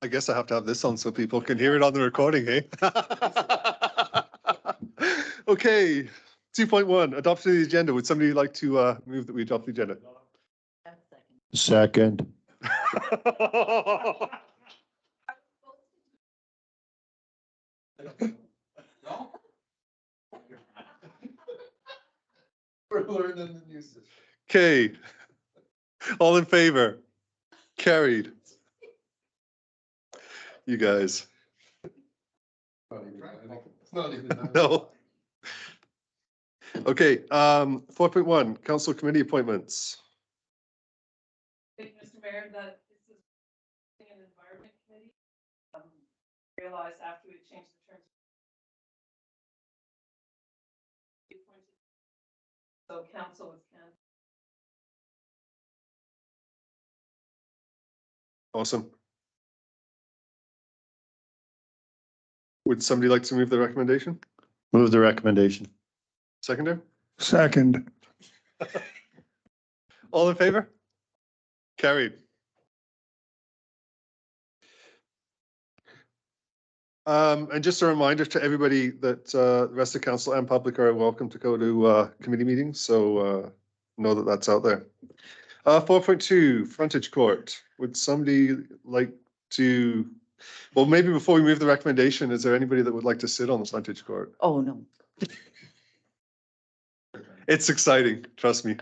I guess I have to have this on so people can hear it on the recording, hey? Okay, 2.1, adoption of the agenda. Would somebody like to move that we adopt the agenda? Second. We're learning the news. Okay. All in favor? Carried. You guys. No. Okay, 4.1, council committee appointments. Mr. Mayor, that this is an environment committee. Realized after we changed the terms. So council was can. Awesome. Would somebody like to move the recommendation? Move the recommendation. Seconder? Second. All in favor? Carried. And just a reminder to everybody that the rest of council and public are welcome to go to committee meetings, so know that that's out there. 4.2, frontage court. Would somebody like to, well, maybe before we move the recommendation, is there anybody that would like to sit on the frontage court? Oh, no. It's exciting, trust me.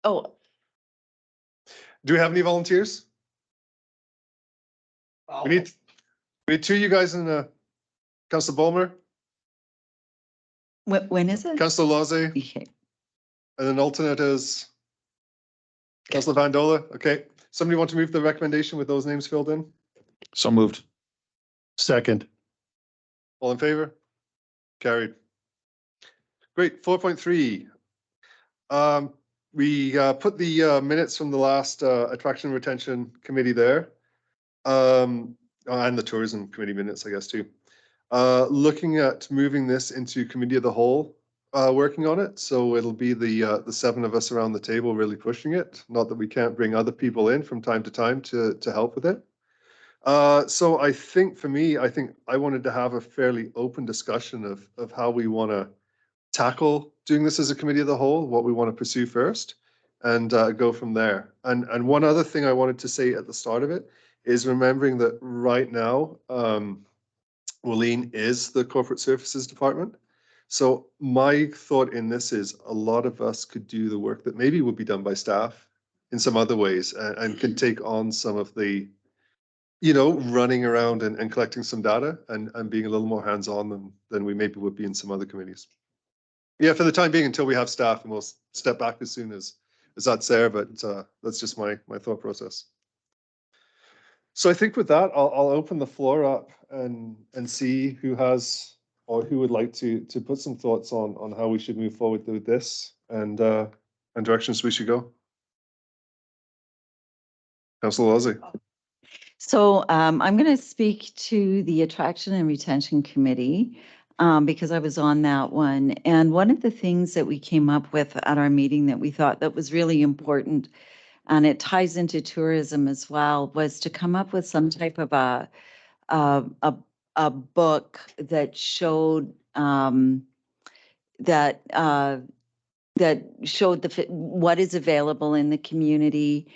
Oh, Do we have any volunteers? We need two of you guys in the, Councillor Bulmer, when is it? Councillor Lozay, Okay. and then alternate is Councillor Van Dola. Okay, somebody want to move the recommendation with those names filled in? So moved. Second. All in favor? Carried. Great, 4.3. We put the minutes from the last attraction and retention committee there. And the tourism committee minutes, I guess, too. Looking at moving this into committee of the whole, working on it. So it'll be the 7 of us around the table really pushing it. Not that we can't bring other people in from time to help with it. So I think for me, I wanted to have a fairly open discussion of how we want to tackle doing this as a committee of the whole, what we want to pursue first, and go from there. And one other thing I wanted to say at the start of it is remembering that right now, Wallene is the corporate services department. So my thought in this is a lot of us could do the work that maybe would be done by staff in some other ways and could take on some of the, running around and collecting some data and being a little more hands-on than we maybe would be in some other committees. Yeah, for the time being, until we have staff, and we'll step back as soon as that's there, but that's just my thought process. So I think with that, I'll open the floor up and see who has or who would like to put some thoughts on how we should move forward with this and directions we should go. Councillor Lozay. So I'm going to speak to the Attraction and Retention Committee because I was on that one. And one of the things that we came up with at our meeting that we thought that was really important, and it ties into tourism as well, was to come up with some type of a book that showed that showed what is available in the community.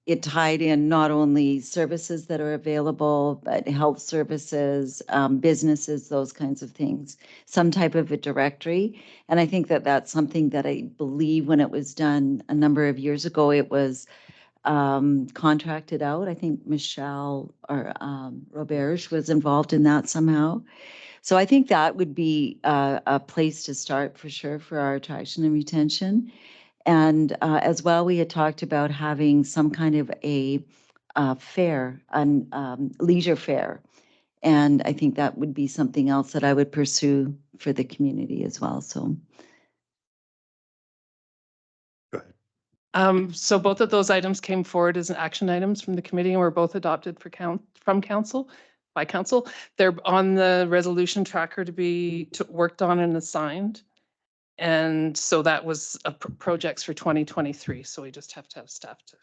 It tied in not only services that are available, but health services, businesses, those kinds of things, some type of a directory. And I think that that's something that I believe when it was done a number of years ago, it was contracted out. I think Michelle or Roberge was involved in that somehow. So I think that would be a place to start for sure for our attraction and retention. And as well, we had talked about having some kind of a fair, leisure fair. And I think that would be something else that I would pursue for the community as well. So. Go ahead. So both of those items came forward as action items from the committee and were both adopted by council. They're on the resolution tracker to be worked on and assigned. And so that was projects for 2023. So we just have to have staff to.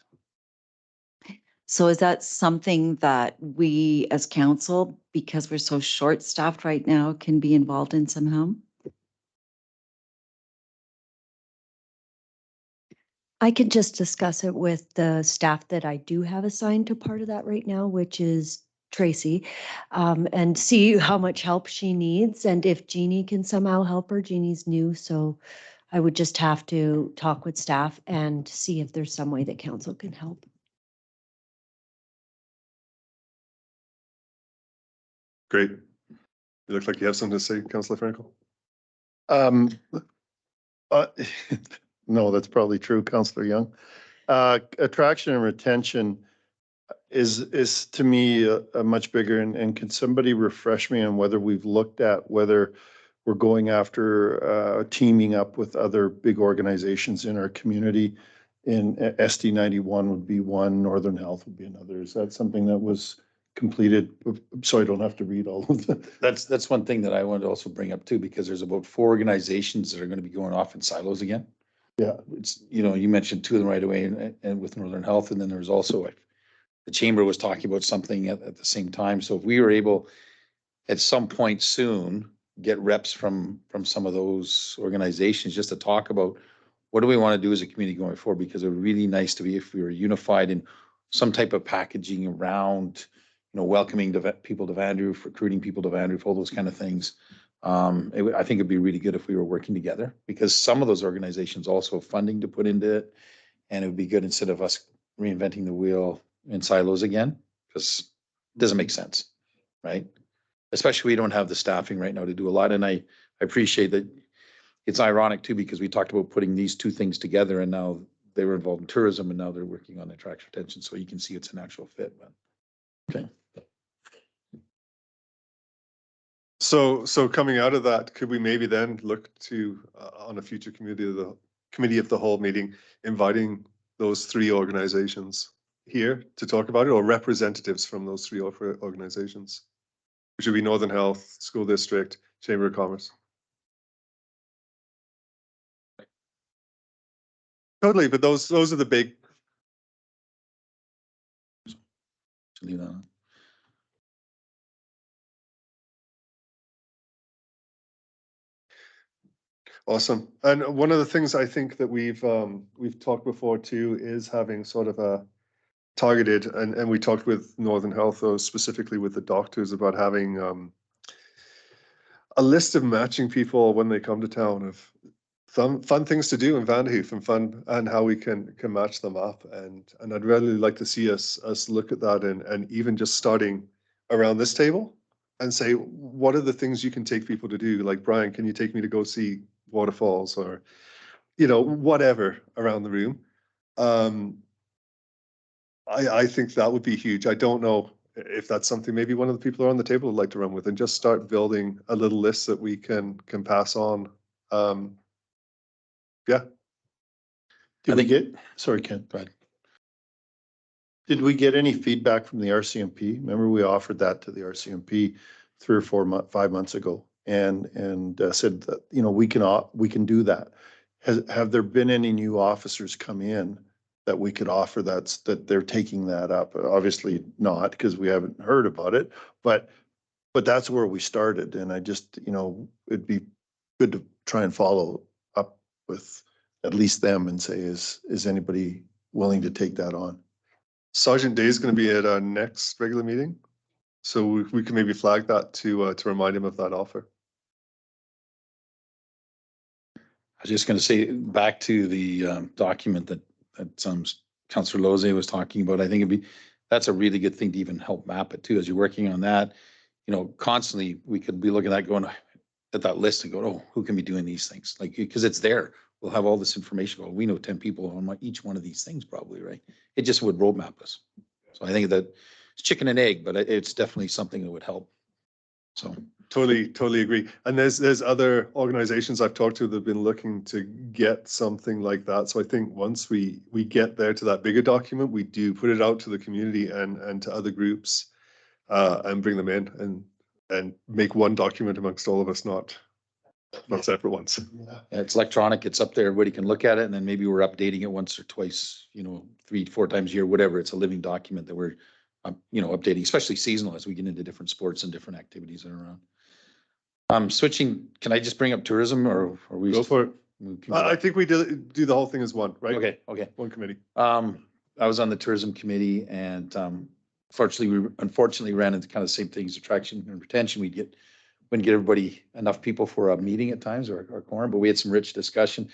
So is that something that we as council, because we're so short-staffed right now, can be involved in somehow? I could just discuss it with the staff that I do have assigned to part of that right now, which is Tracy, and see how much help she needs and if Jeannie can somehow help her. Jeannie's new, so I would just have to talk with staff and see if there's some way that council can help. Great. You look like you have something to say, Councillor Frankel. Um, uh, no, that's probably true, Councillor Young. Attraction and retention is to me a much bigger, and can somebody refresh me on whether we've looked at whether we're going after teaming up with other big organizations in our community? In SD 91 would be one, Northern Health would be another. Is that something that was completed? So I don't have to read all of them. That's one thing that I wanted to also bring up too, because there's about 4 organizations that are gonna be going off in silos again. Yeah. It's, you know, you mentioned 2 of them right away and with Northern Health, and then there's also the chamber was talking about something at the same time. So if we were able at some point soon, get reps from some of those organizations just to talk about what do we want to do as a community going forward, because it would be really nice to be if we were unified in some type of packaging around, you know, welcoming people to Vanderhoof, recruiting people to Vanderhoof, all those kind of things. I think it'd be really good if we were working together, because some of those organizations also have funding to put into it. And it would be good instead of us reinventing the wheel in silos again, because it doesn't make sense, right? Especially we don't have the staffing right now to do a lot. And I appreciate that. It's ironic too, because we talked about putting these 2 things together, and now they were involved in tourism and now they're working on attraction retention. So you can see it's a natural fit, but. Okay. So coming out of that, could we maybe then look to, on a future committee of the whole meeting, inviting those 3 organizations here to talk about it, or representatives from those 3 organizations? Which would be Northern Health, School District, Chamber of Commerce. Totally, but those are the big. Leave that on. Awesome. And one of the things I think that we've talked before too is having sort of a targeted, and we talked with Northern Health, though, specifically with the doctors, about having a list of matching people when they come to town of fun things to do in Vanderhoof, and how we can match them up. And I'd really like to see us look at that, and even just starting around this table and say, what are the things you can take people to do? Like, Brian, can you take me to go see waterfalls, or, you know, whatever around the room? I think that would be huge. I don't know if that's something maybe one of the people around the table would like to run with, and just start building a little list that we can pass on. Yeah. Did we get, sorry, Ken, go ahead. Did we get any feedback from the RCMP? Remember, we offered that to the RCMP 3 or 4 5 months ago, and said that, you know, we can do that. Have there been any new officers come in that we could offer that they're taking that up? Obviously not, because we haven't heard about it, but that's where we started. And I just, you know, it'd be good to try and follow up with at least them and say, is anybody willing to take that on? Sergeant Day is going to be at our next regular meeting, so we can maybe flag that to remind him of that offer. I was just gonna say, back to the document that Councillor Lozay was talking about, I think that's a really good thing to even help map it too, as you're working on that. You know, constantly we could be looking at going at that list and go, oh, who can be doing these things? Like, because it's there. We'll have all this information. Well, we know 10 people on each one of these things probably, right? It just would roadmap us. So I think that it's chicken and egg, but it's definitely something that would help. So. Totally agree. And there's other organizations I've talked to that have been looking to get something like that. So I think once we get there to that bigger document, we do put it out to the community and to other groups, and bring them in and make one document amongst all of us, not not separate ones. It's electronic, it's up there, everybody can look at it, and then maybe we're updating it once or twice, 3, 4 times a year, whatever. It's a living document that we're, updating, especially seasonal as we get into different sports and different activities that are around. Switching, can I just bring up tourism or are we? Go for it. we can- I think we do the whole thing as one, right? Okay. One committee. I was on the tourism committee and, unfortunately ran into kind of the same things, attraction and retention. Wouldn't get everybody, enough people for a meeting at times or quorum, but we had some rich discussion.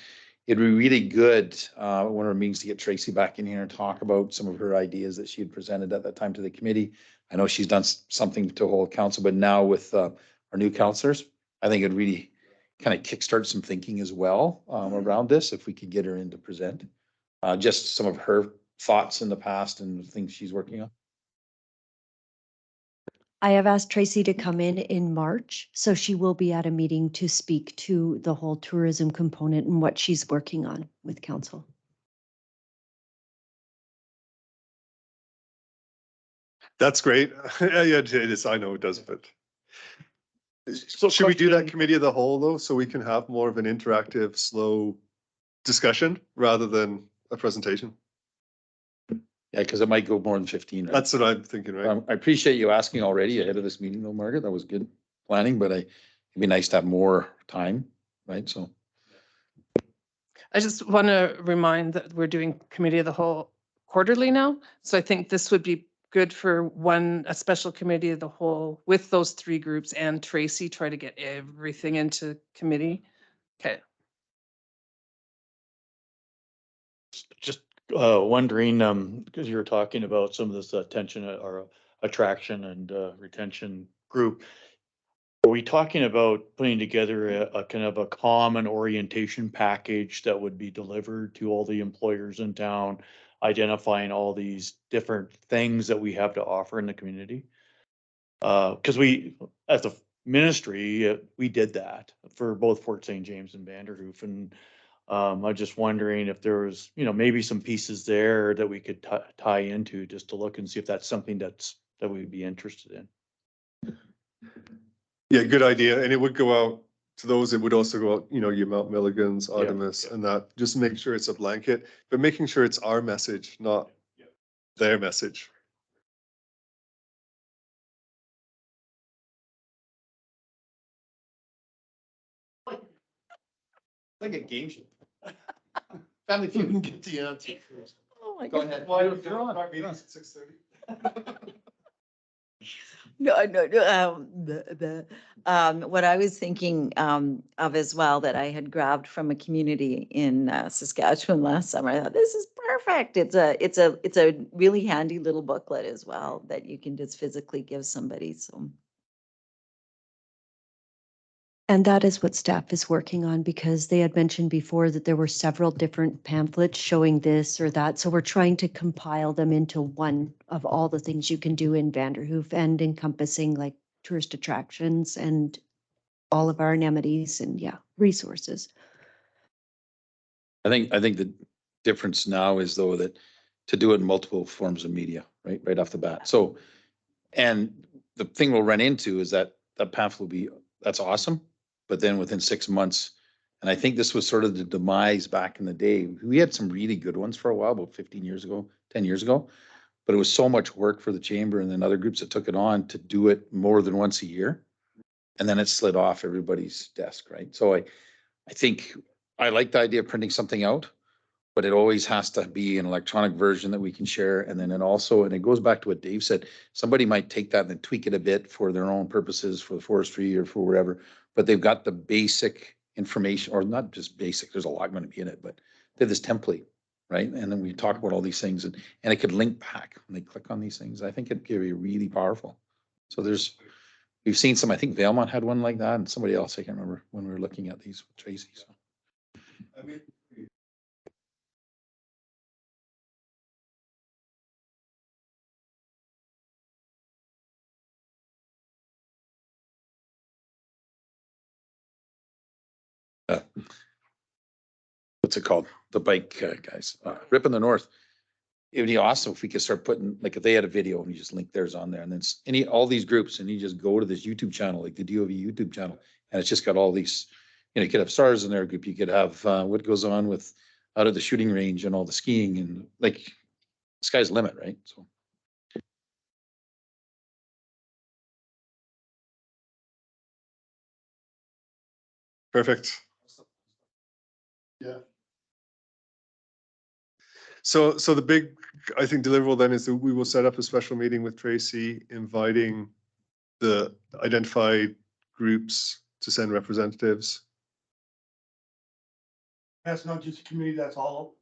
It'd be really good, one of our meetings to get Tracy back in here and talk about some of her ideas that she had presented at that time to the committee. I know she's done something to hold council, but now with our new councilors, I think it'd really kind of kickstart some thinking as well around this, if we could get her in to present. Just some of her thoughts in the past and the things she's working on. I have asked Tracy to come in March, so she will be at a meeting to speak to the whole tourism component and what she's working on with council. That's great. Yeah, it is. I know it does, but. So Should we do that question- committee of the whole though, so we can have more of an interactive, slow discussion rather than a presentation? Yeah, because it might go more than 15. Right? That's what I'm thinking, right? I appreciate you asking already ahead of this meeting though, Margaret. That was good planning, but it'd be nice to have more time, right? So. I just want to remind that we're doing committee of the whole quarterly now. So I think this would be good for a special committee of the whole with those 3 groups and Tracy, try to get everything into committee. Okay. Just wondering, because you were talking about some of this attention or attraction and retention group. Are we talking about putting together a kind of a common orientation package that would be delivered to all the employers in town, identifying all these different things that we have to offer in the community? Because we, as a ministry, we did that for both Fort St. James and Vanderhoof, and I'm just wondering if there was, maybe some pieces there that we could tie into just to look and see if that's something that we'd be interested in. Yeah, good idea. And it would go out to those, it would also go out, your Mount Milligans, Artemis and that, just make sure it's a blanket, but making sure it's our message, not their message. Like a game show. Family Feud. can get the answer first. Oh my Go God. ahead. You're on our meetings at 6:30. No, what I was thinking of as well, that I had grabbed from a community in Saskatchewan last summer. I thought, this is perfect. It's a really handy little booklet as well that you can just physically give somebody. So And that is what staff is working on, because they had mentioned before that there were several different pamphlets showing this or that. So we're trying to compile them into one of all the things you can do in Vanderhoof, and encompassing like tourist attractions and all of our anemones and resources. I think the difference now is though that to do it in multiple forms of media, right off the bat. So, and the thing we'll run into is that pamphlet will be, that's awesome. But then within 6 months, and I think this was sort of the demise back in the day. We had some really good ones for a while, about 15 years ago, 10 years ago. But it was so much work for the chamber and then other groups that took it on to do it more than once a year. And then it slid off everybody's desk, right? So I think I like the idea of printing something out, but it always has to be an electronic version that we can share. And then it goes back to what Dave said, somebody might take that and then tweak it a bit for their own purposes, for the forestry or for whatever, but they've got the basic information, or not just basic, there's a lot going to be in it, but they have this template, right? And then we talk about all these things and it could link back when they click on these things. I think it could be really powerful. So we've seen some, I think Valemount had one like that and somebody else, I can't remember, when we were looking at these with Tracy. So. What's it called? The bike guys, Rip in the North. It would be awesome if we could start putting, like if they had a video and you just link theirs on there, and then all these groups, and you just go to this YouTube channel, like the DOV YouTube channel, and it's just got all these, you know, you could have stars in their group. You could have, what goes on with out of the shooting range and all the skiing and like sky's the limit, right? So. Perfect. Yeah. So the big, I think, deliverable then is that we will set up a special meeting with Tracy, inviting the identified groups to send representatives. That's not just a committee, that's all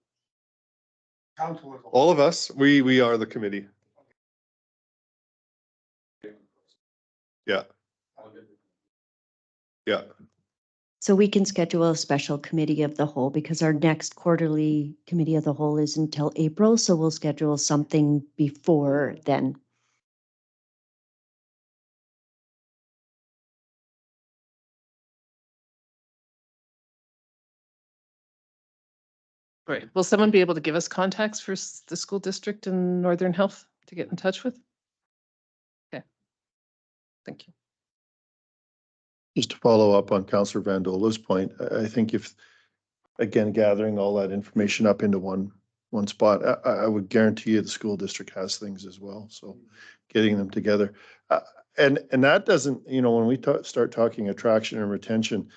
council. All of us, we are the committee. Yeah. Yeah. So we can schedule a special committee of the whole because our next quarterly committee of the whole is until April. So we'll schedule something before then. Right. Will someone be able to give us contacts for the school district and Northern Health to get in touch with? Okay. Thank you. Just to follow up on Councillor Vandola's point, I think if, again, gathering all that information up into one spot, I would guarantee you the school district has things as well. So getting them together. And that doesn't, you know, when we start talking attraction and retention,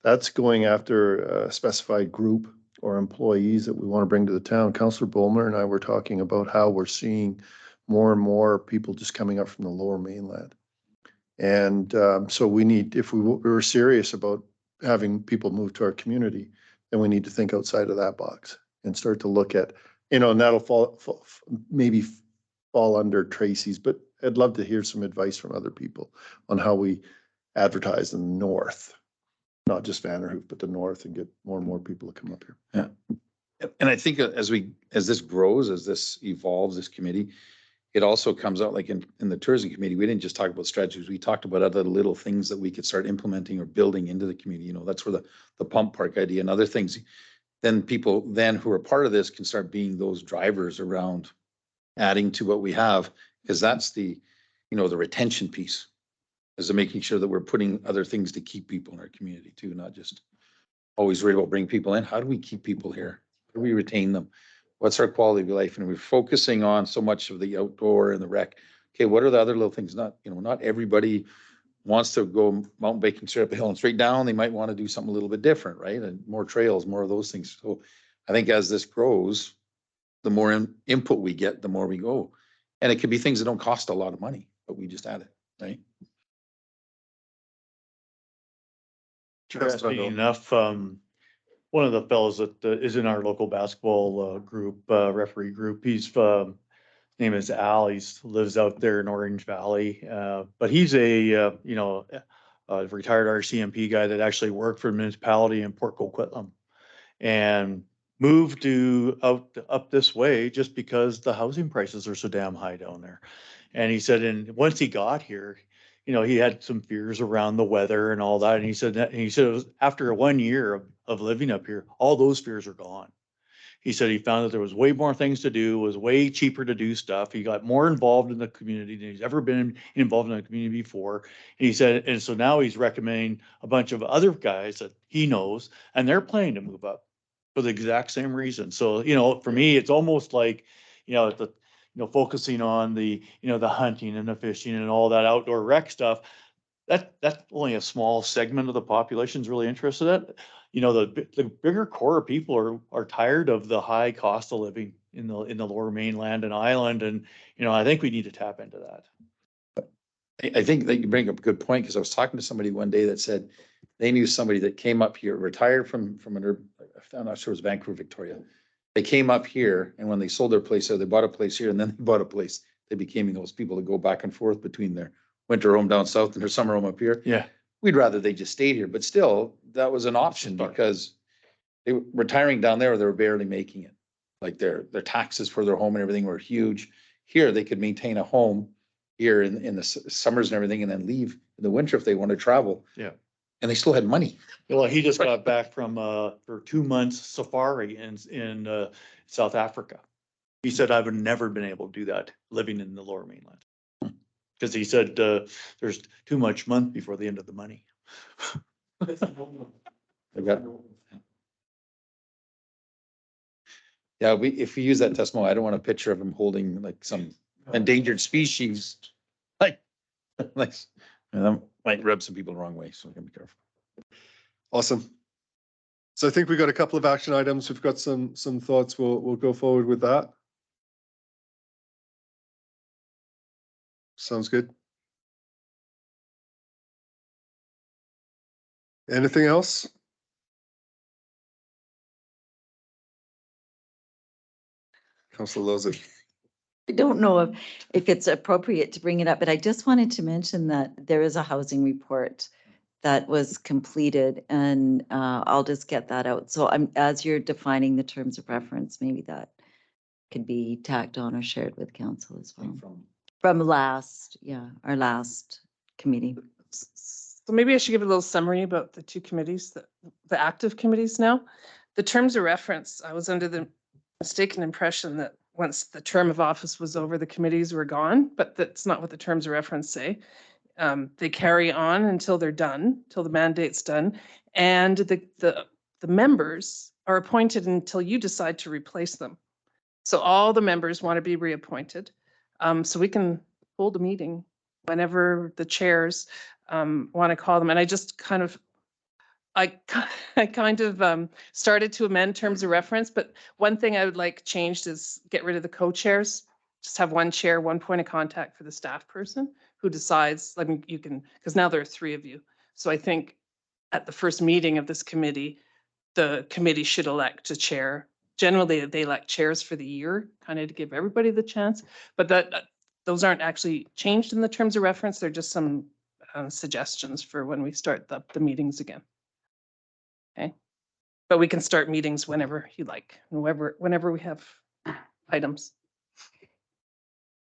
that's going after a specified group or employees that we want to bring to the town. Councillor Bulmer and I were talking about how we're seeing more and more people just coming up from the Lower Mainland. And so we need, if we were serious about having people move to our community, then we need to think outside of that box and start to look at, you know, and that'll maybe fall under Tracy's, but I'd love to hear some advice from other people on how we advertise in the north, not just Vanderhoof, but the north, and get more and more people to come up here. Yeah. And I think as this grows, as this evolves, this committee, it also comes out like in the tourism committee, we didn't just talk about strategies. We talked about other little things that we could start implementing or building into the community. You know, that's where the pump park idea and other things. Then people who are part of this can start being those drivers around adding to what we have, because that's the, you know, the retention piece is making sure that we're putting other things to keep people in our community too, not just always worried about bringing people in. How do we keep people here? How do we retain them? What's our quality of life? And we're focusing on so much of the outdoor and the rec. Okay, what are the other little things? Not, you know, not everybody wants to go mountain biking straight up a hill and straight down. They might want to do something a little bit different, right? And more trails, more of those things. So I think as this grows, the more input we get, the more we go. And it could be things that don't cost a lot of money, but we just add it, right? Interesting enough, one of the fellows that is in our local basketball group, referee group, his name is Al. He lives out there in Orange Valley, but he's a retired RCMP guy that actually worked for a municipality in Port Coquitlam, and moved up this way just because the housing prices are so damn high down there. And he said, and once he got here, you know, he had some fears around the weather and all that. And he said it was after 1 year of living up here, all those fears are gone. He said he found that there was way more things to do, was way cheaper to do stuff. He got more involved in the community than he's ever been involved in the community before. And he said, and so now he's recommending a bunch of other guys that he knows, and they're planning to move up for the exact same reason. So, you know, for me, it's almost like, you know, focusing on the, you know, the hunting and the fishing and all that outdoor rec stuff. That's only a small segment of the population is really interested in it. You know, the bigger core of people are tired of the high cost of living in the Lower Mainland and Island. And, you know, I think we need to tap into that. I think that you bring up a good point, because I was talking to somebody one day that said they knew somebody that came up here, retired from I'm not sure it was Vancouver, Victoria. They came up here, and when they sold their place there, they bought a place here, and then they bought a place. They became those people that go back and forth between their winter home down south and their summer home up here. Yeah. We'd rather they just stayed here, but still, that was an option because they were retiring down there, they were barely making it. Like their taxes for their home and everything were huge. Here, they could maintain a home here in the summers and everything, and then leave in the winter if they want to travel. Yeah. And they still had money. Well, he just got back from for 2 months safari in South Africa. He said, I would never been able to do that living in the Lower Mainland. Because he said there's too much month before the end of the money. I got. Yeah, if we use that testimony, I don't want a picture of him holding like some endangered species. Like, like, and that might rub some people the wrong way, so we can be careful. Awesome. So I think we got a couple of action items. We've got some thoughts. We'll go forward with that. Sounds good. Anything else? Councilor Lozey. I don't know if it's appropriate to bring it up, but I just wanted to mention that there is a housing report that was completed, and I'll just get that out. So as you're defining the terms of reference, maybe that could be tacked on or shared with council as well. From our last committee. So maybe I should give a little summary about the two committees, the active committees now. The terms of reference, I was under the mistaken impression that once the term of office was over, the committees were gone, but that's not what the terms of reference say. They carry on until they're done, till the mandate's done. And the members are appointed until you decide to replace them. So all the members want to be reappointed. So we can hold a meeting whenever the chairs want to call them. And I just kind of, I kind of started to amend terms of reference, but one thing I would like changed is get rid of the co-chairs. Just have one chair, one point of contact for the staff person who decides, I mean, you can, because now there are three of you. So I think at the first meeting of this committee, the committee should elect a chair. Generally, they elect chairs for the year, kind of to give everybody the chance, but those aren't actually changed in the terms of reference. They're just some suggestions for when we start the meetings again. Okay, but we can start meetings whenever you like, whenever we have items.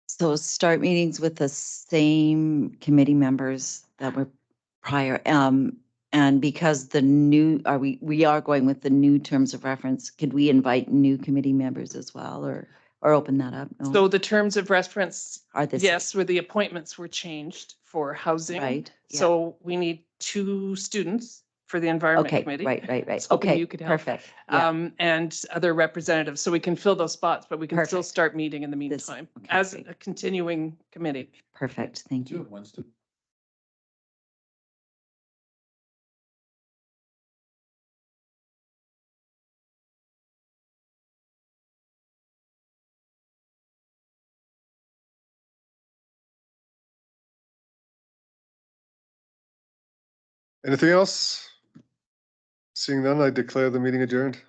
So start meetings with the same committee members that were prior. And because we are going with the new terms of reference, could we invite new committee members as well, or open that up? No? So the terms of reference, Are the yes, where the appointments were changed for housing. Right, yeah. So we need 2 students for the environment Okay, committee. right. was hoping Okay, you could help. perfect. Yeah. And other representatives, so we can fill those spots, but we can still Perfect. start meeting in the This- meantime okay, as great. a continuing committee. Perfect, thank you. Anything else? Seeing none, I declare the meeting adjourned.